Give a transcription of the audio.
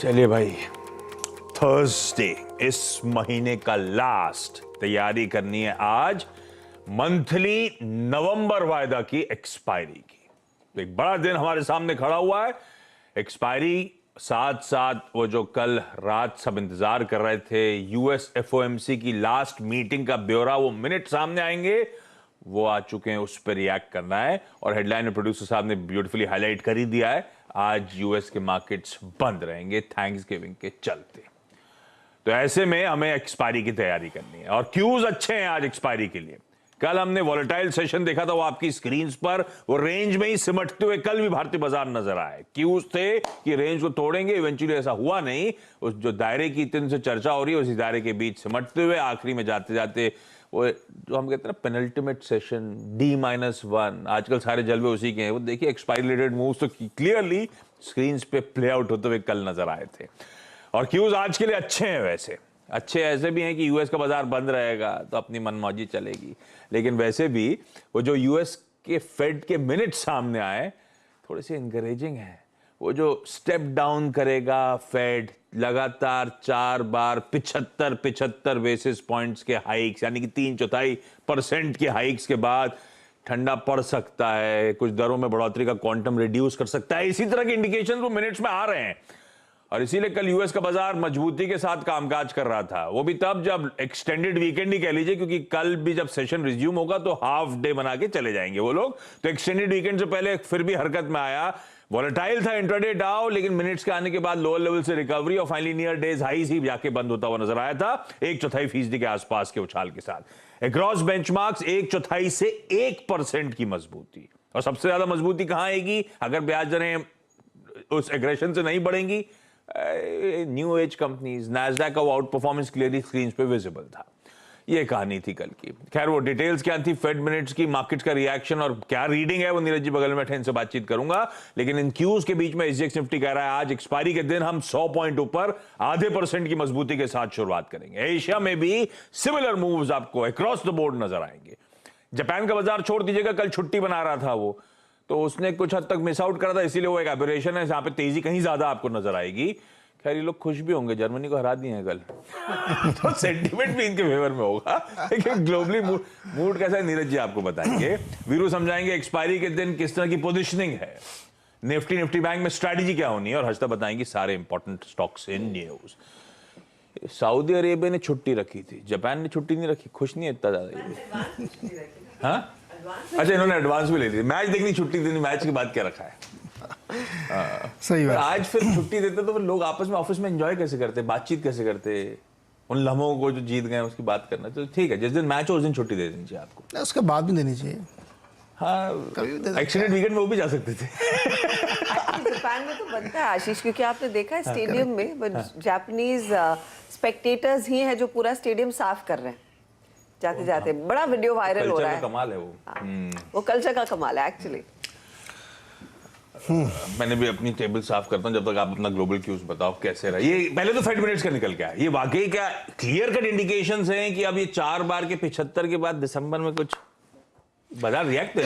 चलिए भाई, थर्सडे इस महीने का लास्ट, तैयारी करनी है आज मंथली नवंबर वायदा की एक्सपायरी की। तो एक बड़ा दिन हमारे सामने खड़ा हुआ है। एक्सपायरी साथ साथ वो जो कल रात सब इंतजार कर रहे थे, यूएस एफओएमसी की लास्ट मीटिंग का ब्यौरा, वो मिनट सामने आएंगे, वो आ चुके हैं, उस पर रिएक्ट करना है। और हेडलाइन में प्रोड्यूसर साहब ने ब्यूटीफुली हाईलाइट कर ही दिया है, आज यूएस के मार्केट्स बंद रहेंगे थैंक्सगिविंग के चलते। तो ऐसे में हमें एक्सपायरी की तैयारी करनी है और क्यूज अच्छे हैं आज एक्सपायरी के लिए। कल हमने वॉलेटाइल सेशन देखा था, वो आपकी स्क्रीन्स पर वो रेंज में ही सिमटते हुए कल भी भारतीय बाजार नजर आए। क्यूज थे कि रेंज को तोड़ेंगे, इवेंचुअली ऐसा हुआ नहीं। उस जो दायरे की इतने से चर्चा हो रही है, उसी दायरे के बीच सिमटते हुए आखिरी में जाते जाते वो जो हम कहते हैं ना पेनल्टीमेट सेशन D-1, आजकल सारे जलवे उसी के हैं। वो देखिए एक्सपायरी रिलेटेड मूव्स तो क्लियरली स्क्रीन्स पे प्ले आउट होते हुए कल नजर आए थे। और क्यूज आज के लिए अच्छे हैं। वैसे अच्छे ऐसे भी हैं कि यूएस का बाजार बंद रहेगा तो अपनी मनमौजी चलेगी, लेकिन वैसे भी वो जो यूएस के फेड के मिनट सामने आए थोड़े से इनकरेजिंग है। वो जो स्टेप डाउन करेगा फेड, लगातार 4 बार 75 बेसिस पॉइंट्स के हाइक्स, यानी कि 3/4% के हाइक्स के बाद ठंडा पड़ सकता है, कुछ दरों में बढ़ोतरी का क्वांटम रिड्यूस कर सकता है। इसी तरह के इंडिकेशन वो मिनट्स में आ रहे हैं। और इसीलिए कल यूएस का बाजार मजबूती के साथ कामकाज कर रहा था। वो भी तब जब एक्सटेंडेड वीकेंड ही कह लीजिए, क्योंकि कल भी जब सेशन रिज्यूम होगा तो हाफ डे बना के चले जाएंगे वो लोग। तो एक्सटेंडेड वीकेंड से पहले फिर भी हरकत में आया। वॉलेटाइल था इंट्राडे डाउ, लेकिन मिनट्स के आने के बाद लोअर लेवल से रिकवरी और फाइनली नियर डेज हाई ही जाके बंद होता हुआ नजर आया था 1/4% के आसपास के उछाल के साथ। अक्रॉस बेंचमार्क्स 1/4 से 1% की मजबूती। और सबसे ज्यादा मजबूती कहां आएगी अगर ब्याज दरें उस एग्रेशन से नहीं बढ़ेंगी? न्यू एज कंपनीज, नैस्डैक का आउट परफॉर्मेंस क्लियरली स्क्रीन पे विजिबल था। ये कहानी थी कल की। खैर वो डिटेल्स क्या थी, फेड मिनट्स की, मार्केट्स का रिएक्शन और क्या रीडिंग है, वो नीरज जी बगल में बैठे, इनसे बातचीत करूंगा। लेकिन इन क्यूज के बीच में एसजीएक्स निफ्टी कह रहा है आज एक्सपायरी के दिन हम 100 पॉइंट ऊपर 0.5% की मजबूती के साथ शुरुआत करेंगे। एशिया में भी सिमिलर मूव्स आपको अक्रॉस द बोर्ड नजर आएंगे। जापान का बाजार छोड़ दीजिएगा, कल छुट्टी बना रहा था वो, तो उसने कुछ हद तक मिस आउट करा था, इसीलिए वो एक एबरेशन है जहां पे तेजी कहीं ज्यादा आपको नजर आएगी। खैर ये लोग खुश भी होंगे, जर्मनी को हरा दिए हैं कल तो सेंटीमेंट भी इनके फेवर में होगा। लेकिन ग्लोबली मूड कैसा है नीरज जी आपको बताएंगे। वीरू समझाएंगे एक्सपायरी के दिन किस तरह की पोजीशनिंग है, निफ्टी बैंक में स्ट्रैटेजी क्या होनी है, और हर्षदा बताएंगी सारे important stocks in news. Saudi Arabia ने छुट्टी रखी थी, जापान ने छुट्टी नहीं रखी, खुश नहीं है इतना ज्यादा। हाँ अच्छा, इन्होंने एडवांस भी ले ली। मैच देखनी छुट्टी देनी, मैच की बात क्या रखा है। सही बात। आज फिर छुट्टी देते तो लोग आपस में ऑफिस में एंजॉय कैसे करते, बातचीत कैसे करते, उन लम्हों को जो जीत गए उसकी बात करना। तो ठीक है, जिस दिन मैच हो उस दिन छुट्टी दे देनी चाहिए आपको। उसके बाद भी देनी चाहिए। हाँ, एक्सटेंडेड वीकेंड में वो भी जा सकते थे। जापान में तो बनता है आशीष, क्योंकि आपने देखा है स्टेडियम में जापानीज स्पेक्टेटर्स ही हैं जो पूरा स्टेडियम साफ कर रहे हैं जाते जाते। बड़ा वीडियो वायरल हो रहा है। कमाल है वो कल्चर का कमाल है एक्चुअली। मैंने भी अपनी टेबल साफ करता हूं, जब तक आप अपना ग्लोबल क्यूज बताओ कैसे रहा। ये पहले तो फेड मिनट्स का निकल के आया, ये वाकई क्या क्लियर कट इंडिकेशंस हैं कि अब ये 4 बार के 75 के बाद दिसंबर में कुछ बाजार रिएक्ट